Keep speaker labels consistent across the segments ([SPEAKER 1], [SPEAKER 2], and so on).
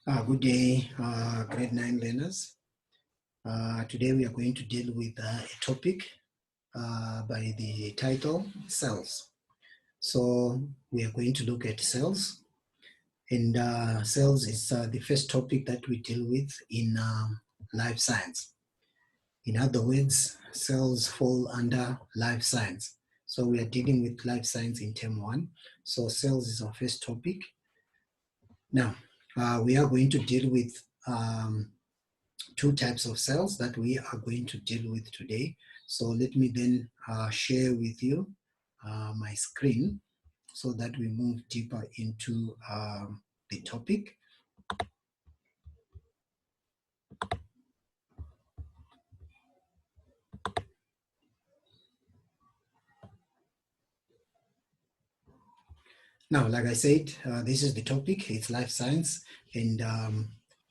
[SPEAKER 1] Good day, grade 9 learners. Today we are going to deal with a topic by the title cells. So we are going to look at cells, and cells is the first topic that we deal with in life science. In other words, cells fall under life science. So we are dealing with life science in term 1. So cells is our first topic. Now, we are going to deal with two types of cells that we are going to deal with today. So let me then share with you my screen so that we move deeper into the topic. Now, like I said, this is the topic. It's life science, and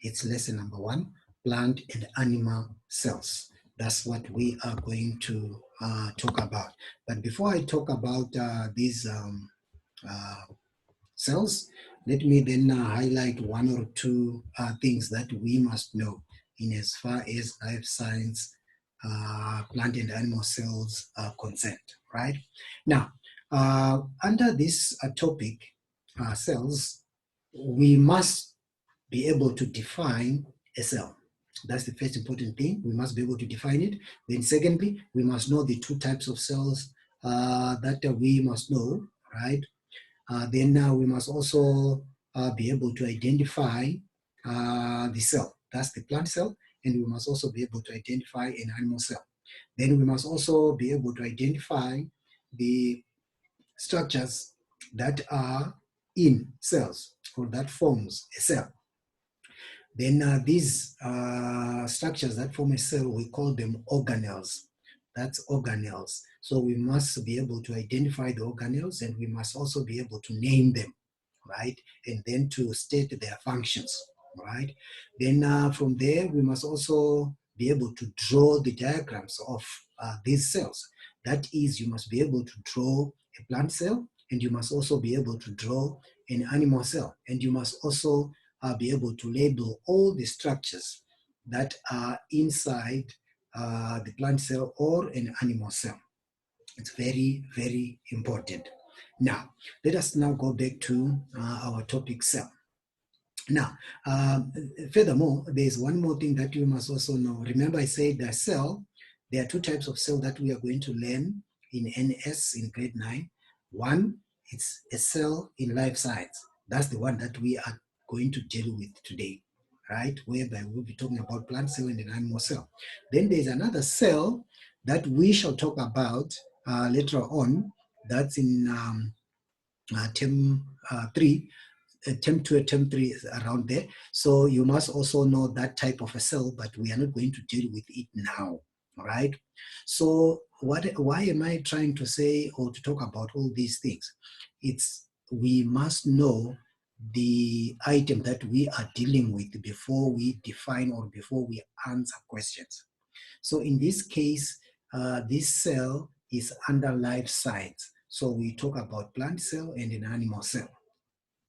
[SPEAKER 1] it's lesson number 1, plant and animal cells. That's what we are going to talk about. But before I talk about these cells, let me then highlight one or two things that we must know in as far as life science, plant and animal cells are concerned, right? Now, under this topic, cells, we must be able to define a cell. That's the first important thing. We must be able to define it. Then secondly, we must know the two types of cells that we must know, right? Then we must also be able to identify the cell. That's the plant cell. And we must also be able to identify an animal cell. Then we must also be able to identify the structures that are in cells or that forms a cell. Then these structures that form a cell, we call them organelles. That's organelles. So we must be able to identify the organelles, and we must also be able to name them, right? And then to state their functions, right? Then from there, we must also be able to draw the diagrams of these cells. That is, you must be able to draw a plant cell, and you must also be able to draw an animal cell, and you must also be able to label all the structures that are inside the plant cell or an animal cell. It's very, very important. Now, let us now go back to our topic cell. Now, furthermore, there's one more thing that you must also know. Remember I said that cell, there are two types of cell that we are going to learn in NS in grade 9. One, it's a cell in life science. That's the one that we are going to deal with today, right? Whereby we'll be talking about plant cell and an animal cell. Then there's another cell that we shall talk about later on. That's in term 3. Term 2 and term 3 is around there. So you must also know that type of a cell, but we are not going to deal with it now, all right? So why am I trying to say or to talk about all these things? It's we must know the item that we are dealing with before we define or before we answer questions. So in this case, this cell is under life science. So we talk about plant cell and an animal cell.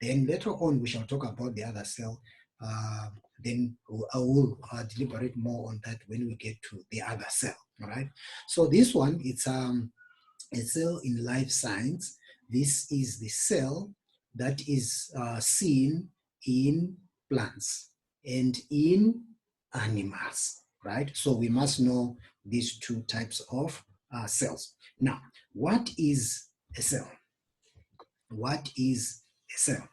[SPEAKER 1] Then later on, we shall talk about the other cell. Then I will deliberate more on that when we get to the other cell, all right? So this one, it's a cell in life science. This is the cell that is seen in plants and in animals, right? So we must know these two types of cells. Now, what is a cell? What is a cell?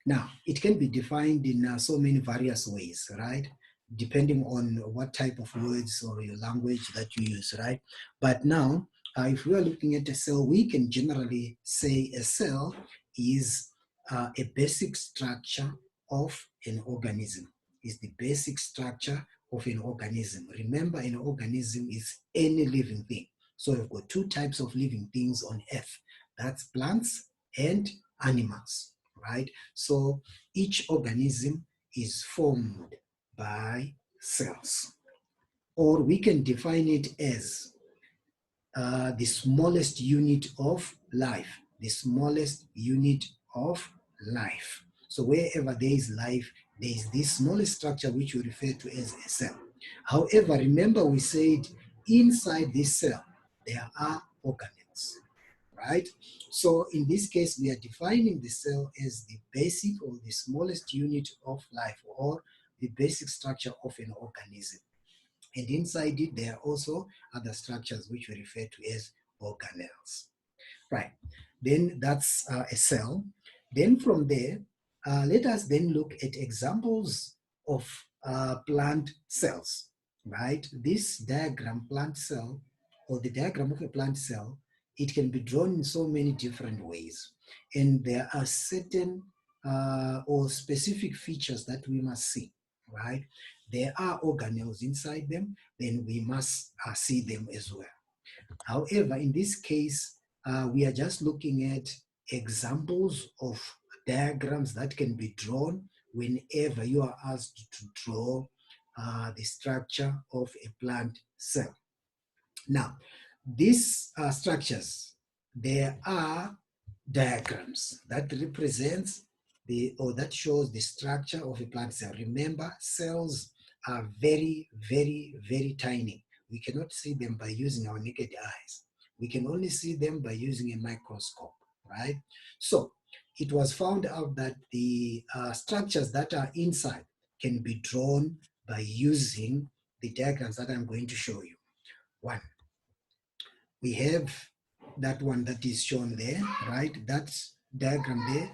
[SPEAKER 1] Now, it can be defined in so many various ways, right? Depending on what type of words or your language that you use, right? But now, if we are looking at a cell, we can generally say a cell is a basic structure of an organism. Is the basic structure of an organism. Remember, an organism is any living thing. So we've got two types of living things on earth. That's plants and animals, right? So each organism is formed by cells. Or we can define it as the smallest unit of life, the smallest unit of life. So wherever there is life, there is this smallest structure which we refer to as a cell. However, remember we said inside this cell, there are organelles, right? So in this case, we are defining the cell as the basic or the smallest unit of life, or the basic structure of an organism. And inside it, there are also other structures which we refer to as organelles. Right, then that's a cell. Then from there, let us then look at examples of plant cells, right? This diagram, plant cell, or the diagram of a plant cell, it can be drawn in so many different ways. And there are certain or specific features that we must see, right? There are organelles inside them, then we must see them as well. However, in this case, we are just looking at examples of diagrams that can be drawn whenever you are asked to draw the structure of a plant cell. Now, these structures, there are diagrams that represents or that shows the structure of a plant cell. Remember, cells are very, very, very tiny. We cannot see them by using our naked eyes. We can only see them by using a microscope, right? So it was found out that the structures that are inside can be drawn by using the diagrams that I'm going to show you. One, we have that one that is shown there, right? That diagram there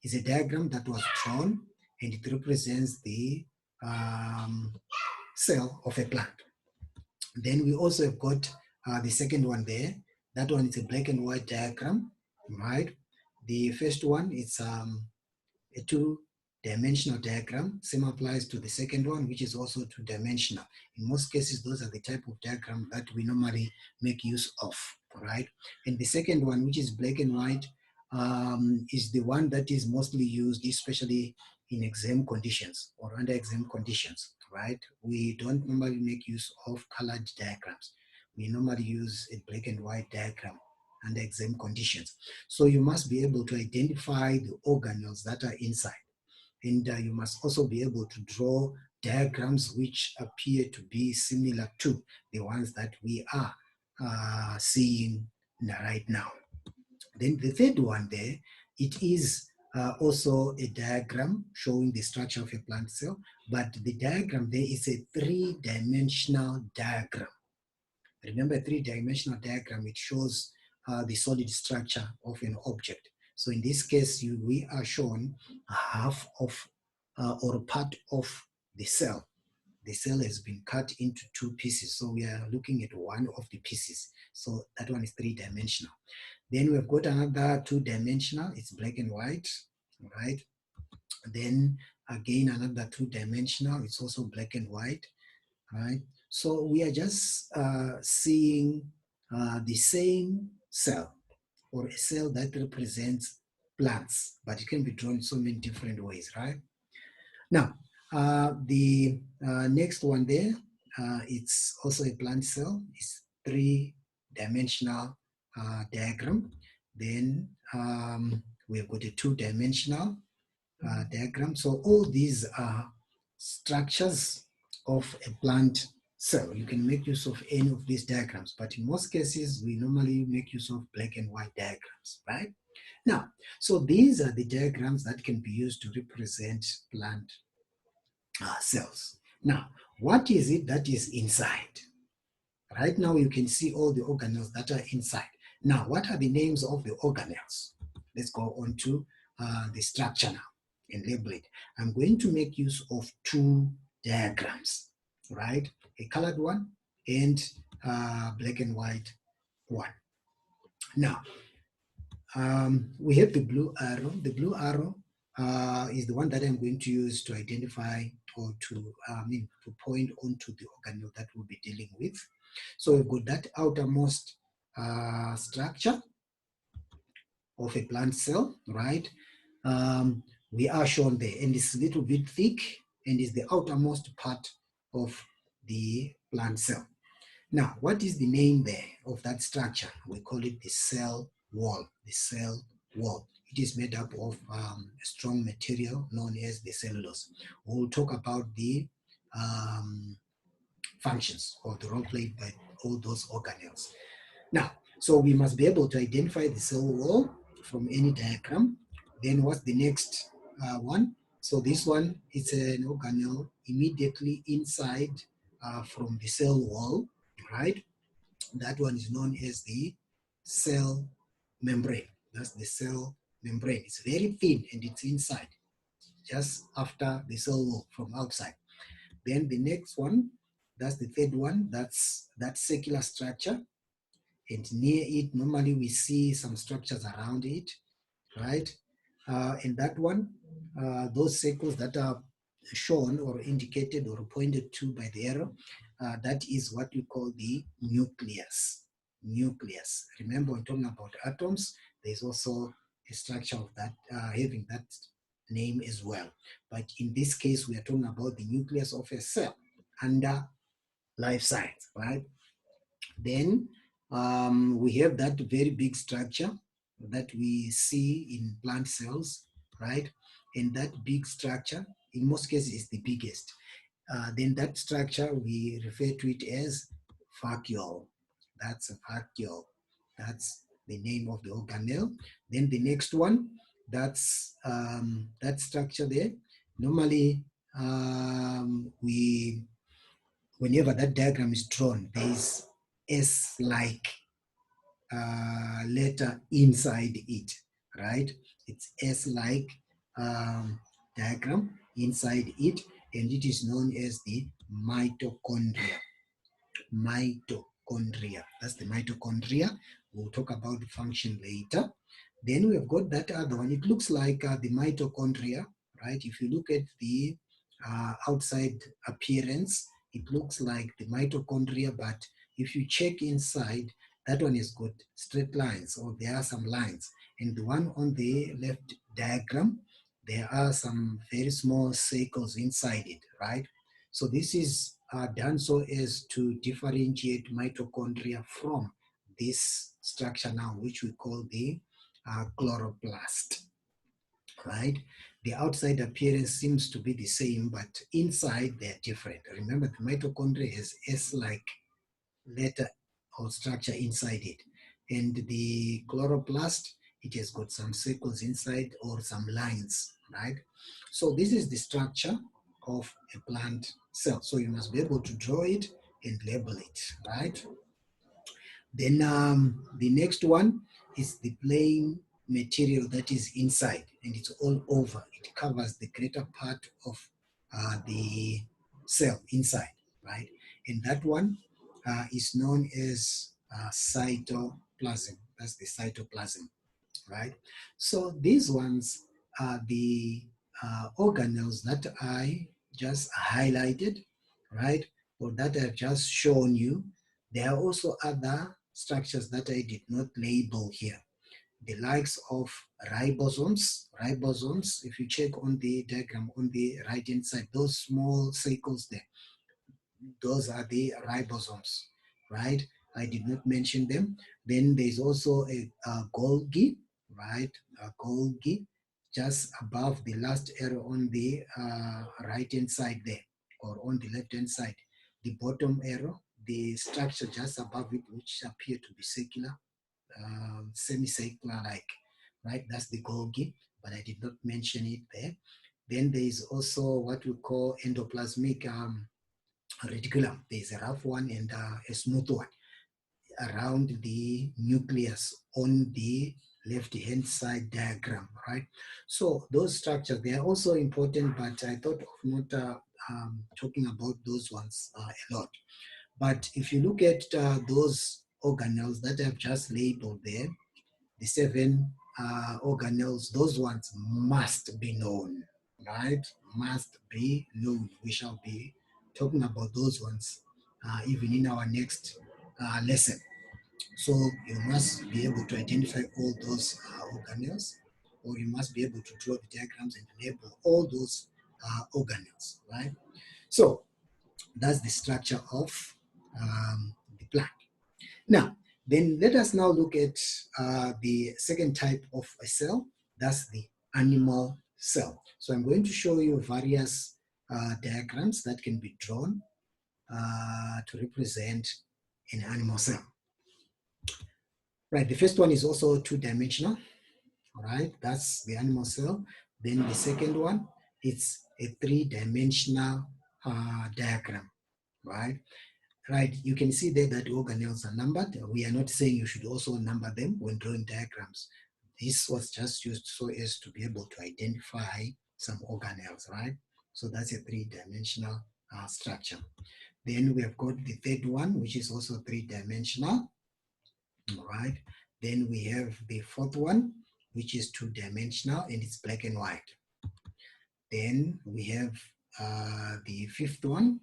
[SPEAKER 1] is a diagram that was drawn, and it represents the cell of a plant. Then we also have got the second one there. That one is a black and white diagram, right? The first one is a two-dimensional diagram. Same applies to the second one, which is also two-dimensional. In most cases, those are the type of diagram that we normally make use of, right? And the second one, which is black and white, is the one that is mostly used, especially in exam conditions or under exam conditions, right? We don't normally make use of colored diagrams. We normally use a black and white diagram under exam conditions. So you must be able to identify the organelles that are inside. And you must also be able to draw diagrams which appear to be similar to the ones that we are seeing right now. Then the third one there, it is also a diagram showing the structure of a plant cell, but the diagram there is a three-dimensional diagram. Remember, a three-dimensional diagram, it shows the solid structure of an object. So in this case, we are shown half of or part of the cell. The cell has been cut into two pieces. So we are looking at one of the pieces. So that one is three-dimensional. Then we've got another two-dimensional, it's black and white, right? Then again, another two-dimensional, it's also black and white, right? So we are just seeing the same cell, or a cell that represents plants, but it can be drawn in so many different ways, right? Now, the next one there, it's also a plant cell. It's three-dimensional diagram. Then we've got a two-dimensional diagram. So all these are structures of a plant cell. You can make use of any of these diagrams, but in most cases, we normally make use of black and white diagrams, right? Now, so these are the diagrams that can be used to represent plant cells. Now, what is it that is inside? Right now, you can see all the organelles that are inside. Now, what are the names of the organelles? Let's go on to the structure now and label it. I'm going to make use of two diagrams, right? A colored one and black and white one. Now, we have the blue arrow. The blue arrow is the one that I'm going to use to identify or to point onto the organelle that we'll be dealing with. So we've got that outermost structure of a plant cell, right? We are shown there, and it's a little bit thick and is the outermost part of the plant cell. Now, what is the name there of that structure? We call it the cell wall, the cell wall. it is made up of a strong material known as the cellulose. We'll talk about the functions or the role played by all those organelles. Now, so we must be able to identify the cell wall from any diagram. Then what's the next one? So this one is an organelle immediately inside from the cell wall, right? That one is known as the cell membrane. That's the cell membrane. It's very thin and it's inside, just after the cell wall from outside. Then the next one, that's the third one, that's that circular structure. And near it, normally we see some structures around it, right? And that one, those circles that are shown or indicated or pointed to by the arrow, that is what we call the nucleus. Nucleus. Remember, when talking about atoms, there's also a structure of that having that name as well. But in this case, we are talking about the nucleus of a cell under life science, right? Then we have that very big structure that we see in plant cells, right? And that big structure, in most cases, is the biggest. Then that structure, we refer to it as vacuole. That's a vacuole. That's the name of the organelle. Then the next one, that's that structure there. Normally, whenever that diagram is drawn, there is S-like letter inside it, right? It's S-like diagram inside it, and it is known as the mitochondria. Mitochondria. That's the mitochondria. We'll talk about the function later. Then we have got that other one. It looks like the mitochondria, right? If you look at the outside appearance, it looks like the mitochondria, but if you check inside, that one has got straight lines, or there are some lines. And the one on the left diagram, there are some very small circles inside it, right? So this is done so as to differentiate mitochondria from this structure now, which we call the chloroplast, right? The outside appearance seems to be the same, but inside they're different. Remember, the mitochondria has S-like letter or structure inside it. And the chloroplast, it has got some circles inside or some lines, right? So this is the structure of a plant cell. So you must be able to draw it and label it, right? Then the next one is the plain material that is inside, and it's all over. It covers the greater part of the cell inside, right? And that one is known as cytoplasm. That's the cytoplasm, right? So these ones are the organelles that I just highlighted, right? Or that I've just shown you. There are also other structures that I did not label here. The likes of ribosomes. Ribosomes, if you check on the diagram on the right-hand side, those small circles there, those are the ribosomes, right? I did not mention them. Then there's also a Golgi, right? A Golgi, just above the last arrow on the right-hand side there, or on the left-hand side. The bottom arrow, the structure just above it, which appear to be circular, semicircular like, right? That's the Golgi, but I did not mention it there. Then there is also what we call endoplasmic reticulum. There's a rough one and a smooth one around the nucleus on the left-hand side diagram, right? So those structures, they are also important, but I thought of not talking about those ones a lot. But if you look at those organelles that I've just labeled there, the 7 organelles, those ones must be known, right? Must be known. We shall be talking about those ones even in our next lesson. So you must be able to identify all those organelles, or you must be able to draw the diagrams and label all those organelles, right? So that's the structure of the plant. Now, then let us now look at the second type of a cell. That's the animal cell. So I'm going to show you various diagrams that can be drawn to represent an animal cell. Right, the first one is also two-dimensional. All right, that's the animal cell. Then the second one, it's a three-dimensional diagram, right? Right, you can see there that organelles are numbered. We are not saying you should also number them when drawing diagrams. This was just used so as to be able to identify some organelles, right? So that's a three-dimensional structure. Then we have got the third one, which is also three-dimensional, all right? Then we have the fourth one, which is two-dimensional, and it's black and white. Then we have the fifth one,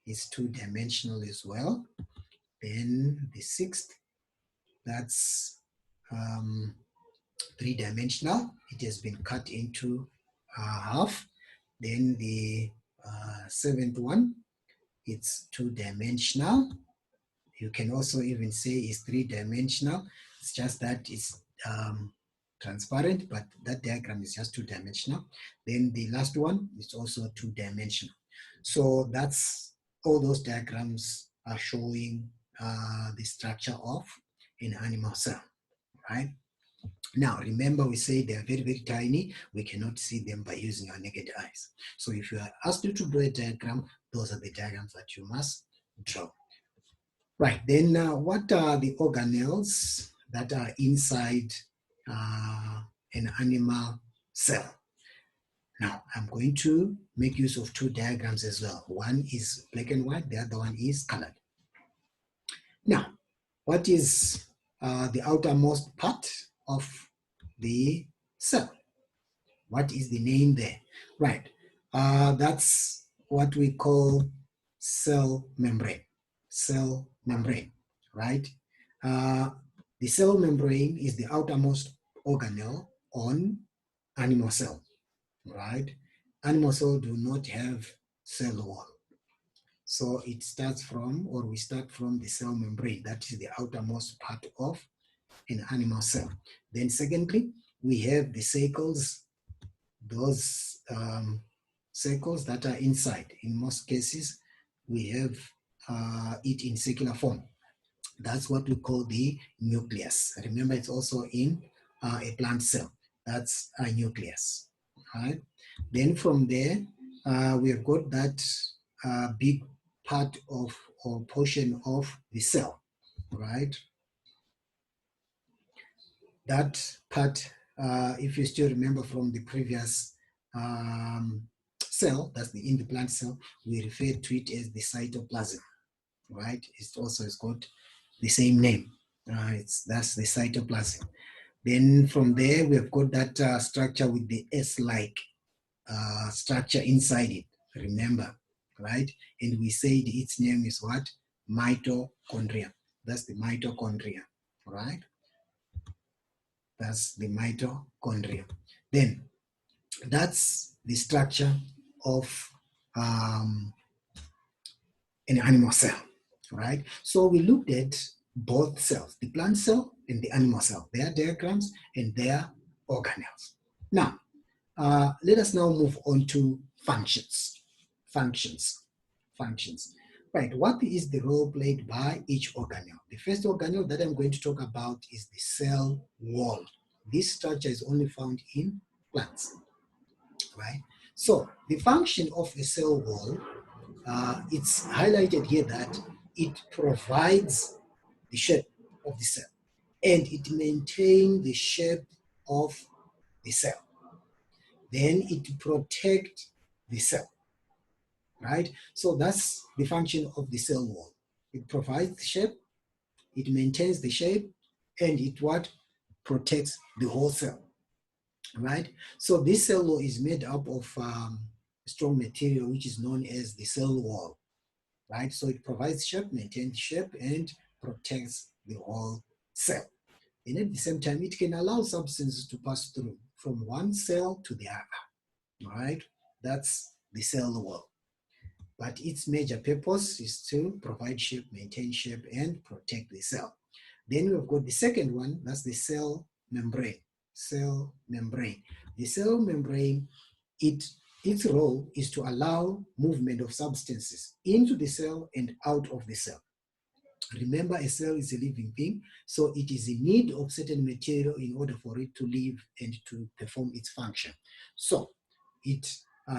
[SPEAKER 1] is two-dimensional as well. Then the sixth, that's three-dimensional. It has been cut into half. Then the seventh one, it's two-dimensional. You can also even say it's three-dimensional. It's just that it's transparent, but that diagram is just two-dimensional. Then the last one is also two-dimensional. So that's all those diagrams are showing the structure of an animal cell, right? Now, remember we say they are very, very tiny. We cannot see them by using our naked eyes. So if you are asked to draw a diagram, those are the diagrams that you must draw. Right, then what are the organelles that are inside an animal cell? Now, I'm going to make use of two diagrams as well. One is black and white, the other one is colored. Now, what is the outermost part of the cell? What is the name there? Right, that's what we call cell membrane. Cell membrane, right? The cell membrane is the outermost organelle on animal cell, right? Animal cells do not have cell wall. So it starts from, or we start from the cell membrane. That is the outermost part of an animal cell. Then secondly, we have the circles, those circles that are inside. In most cases, we have it in circular form. That's what we call the nucleus. Remember, it's also in a plant cell. That's a nucleus, right? Then from there, we have got that big part of or portion of the cell, right? That part, if you still remember from the previous cell, that's in the plant cell, we refer to it as the cytoplasm, right? It's also it's got the same name. That's the cytoplasm. Then from there, we have got that structure with the S-like structure inside it, remember, right? And we said its name is what? Mitochondria. That's the mitochondria, right? That's the mitochondria. Then that's the structure of an animal cell, right? So we looked at both cells, the plant cell and the animal cell, their diagrams and their organelles. Now, let us now move on to functions. Right, what is the role played by each organelle? The first organelle that I'm going to talk about is the cell wall. This structure is only found in plants, right? So the function of a cell wall, it's highlighted here that it provides the shape of the cell and it maintains the shape of the cell. Then it protects the cell, right? So that's the function of the cell wall. It provides the shape, it maintains the shape, and it what? Protects the whole cell, right? So this cell wall is made up of strong material which is known as the cell wall, right? So it provides shape, maintains shape, and protects the whole cell. And at the same time, it can allow substances to pass through from one cell to the other, right? That's the cell wall. But its major purpose is to provide shape, maintain shape, and protect the cell. Then we've got the second one, that's the cell membrane. cell membrane. The cell membrane, its role is to allow movement of substances into the cell and out of the cell. Remember, a cell is a living thing, so it is in need of certain material in order for it to live and to perform its function. So it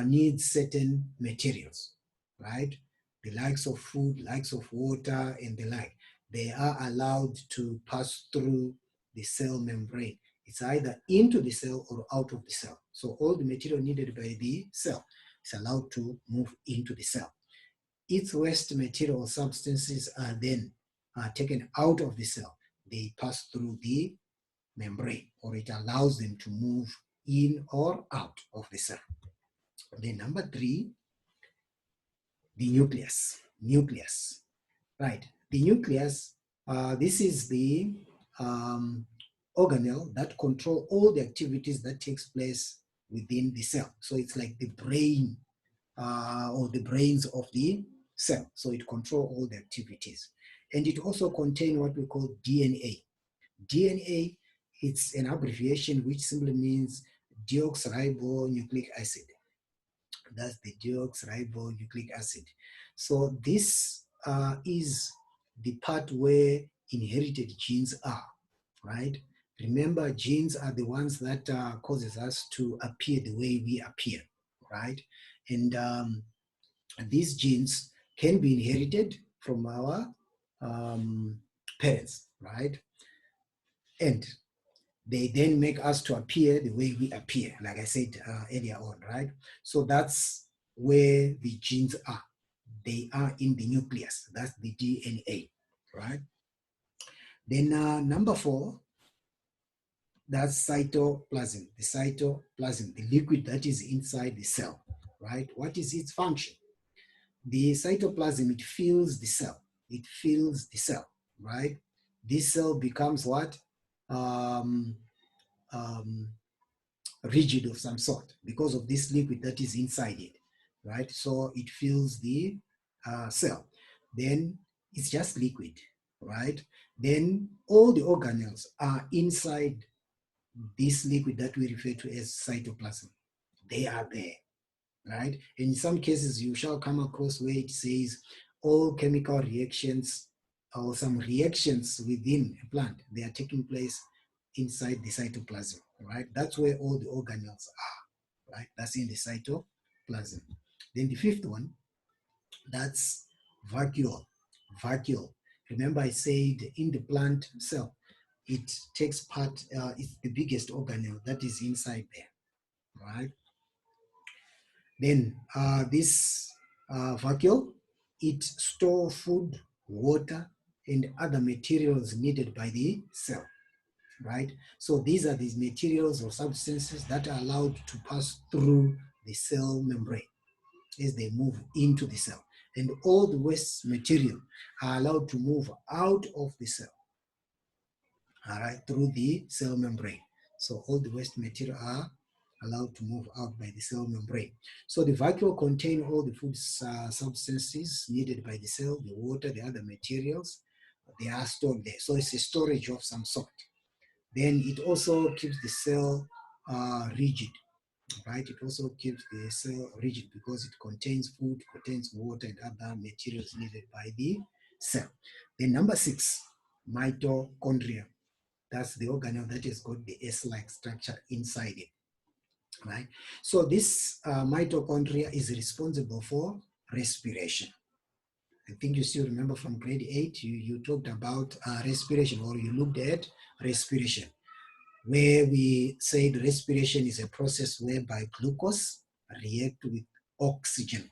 [SPEAKER 1] needs certain materials, right? The likes of food, likes of water, and the like. They are allowed to pass through the cell membrane. It's either into the cell or out of the cell. So all the material needed by the cell is allowed to move into the cell. Its waste material or substances are then taken out of the cell. They pass through the membrane, or it allows them to move in or out of the cell. Then number 3, the nucleus. Nucleus, right? The nucleus, this is the organelle that control all the activities that takes place within the cell. So it's like the brain or the brains of the cell. So it controls all the activities. And it also contains what we call DNA. DNA, it's an abbreviation which simply means deoxyribonucleic acid. That's the deoxyribonucleic acid. So this is the part where inherited genes are, right? Remember, genes are the ones that causes us to appear the way we appear, right? And these genes can be inherited from our parents, right? And they then make us to appear the way we appear, like I said earlier on, right? So that's where the genes are. They are in the nucleus. That's the DNA, right? Then number 4, that's cytoplasm. The cytoplasm, the liquid that is inside the cell, right? What is its function? The cytoplasm, it fills the cell. It fills the cell, right? This cell becomes what? Rigid of some sort because of this liquid that is inside it, right? So it fills the cell. Then it's just liquid, right? Then all the organelles are inside this liquid that we refer to as cytoplasm. They are there, right? In some cases, you shall come across where it says all chemical reactions or some reactions within a plant, they are taking place inside the cytoplasm, right? That's where all the organelles are, right? That's in the cytoplasm. Then the 5th one, that's vacuole. Vacuole. Remember I said in the plant cell, it takes part, it's the biggest organelle that is inside there, right? Then this vacuole, it stores food, water, and other materials needed by the cell, right? So these are these materials or substances that are allowed to pass through the cell membrane as they move into the cell. And all the waste material are allowed to move out of the cell, all right, through the cell membrane. So all the waste material are allowed to move out by the cell membrane. So the vacuole contains all the food substances needed by the cell, the water, the other materials, they are stored there. So it's a storage of some sort. Then it also keeps the cell rigid, right? It also keeps the cell rigid because it contains food, contains water, and other materials needed by the cell. Then number 6, mitochondria. That's the organelle that has got the S-like structure inside it, right? So this mitochondria is responsible for respiration. I think you still remember from grade 8, you talked about respiration, or you looked at respiration, where we said respiration is a process whereby glucose react with oxygen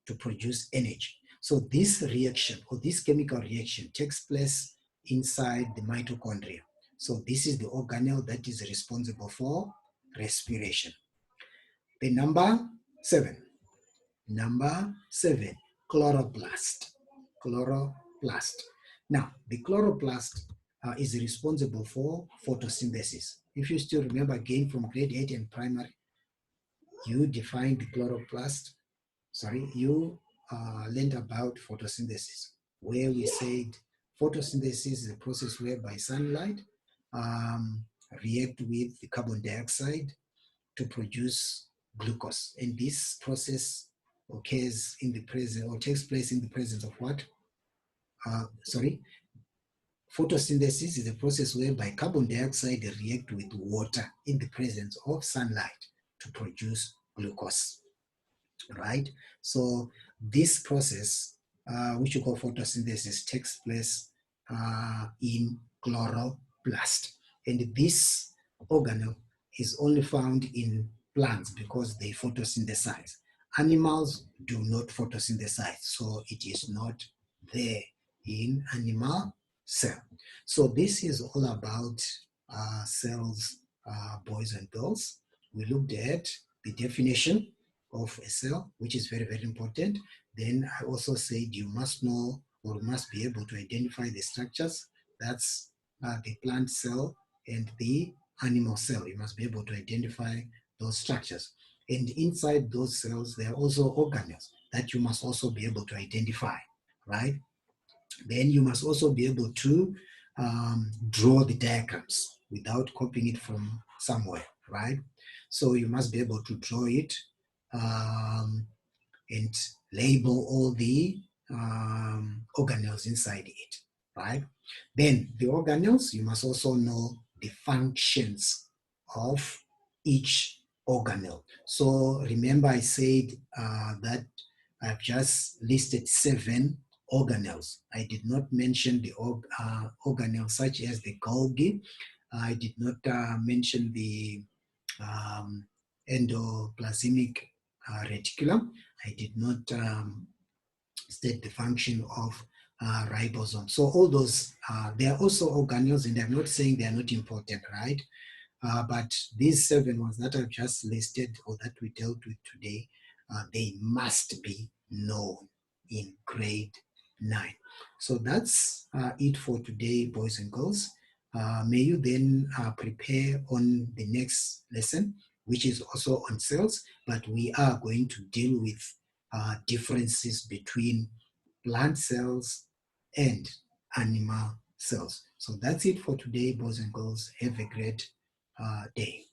[SPEAKER 1] to produce energy. So this reaction, or this chemical reaction, takes place inside the mitochondria. So this is the organelle that is responsible for respiration. The number 7, chloroplast. Chloroplast. Now, the chloroplast is responsible for photosynthesis. If you still remember again from grade 8 and primary, you defined the chloroplast. You learned about photosynthesis, where we said photosynthesis is a process whereby sunlight react with the carbon dioxide to produce glucose. And this process occurs in the presence, or takes place in the presence of what? Photosynthesis is a process whereby carbon dioxide react with water in the presence of sunlight to produce glucose, right? So this process, which we call photosynthesis, takes place in chloroplast. And this organelle is only found in plants because they photosynthesize. Animals do not photosynthesize, so it is not there in animal cell. So this is all about cells, boys and girls. We looked at the definition of a cell, which is very, very important. Then I also said you must know, or must be able to identify the structures. That's the plant cell and the animal cell. You must be able to identify those structures. And inside those cells, there are also organelles that you must also be able to identify, right? Then you must also be able to draw the diagrams without copying it from somewhere, right? So you must be able to draw it and label all the organelles inside it, right? Then the organelles, you must also know the functions of each organelle. So remember I said that I've just listed 7 organelles. I did not mention the organelles such as the Golgi. I did not mention the endoplasmic reticulum. I did not state the function of ribosome. So all those, they are also organelles, and I'm not saying they are not important, right? But these 7 ones that I've just listed, or that we dealt with today, they must be known in grade 9. So that's it for today, boys and girls. May you then prepare on the next lesson, which is also on cells, but we are going to deal with differences between plant cells and animal cells. So that's it for today, boys and girls. Have a great day.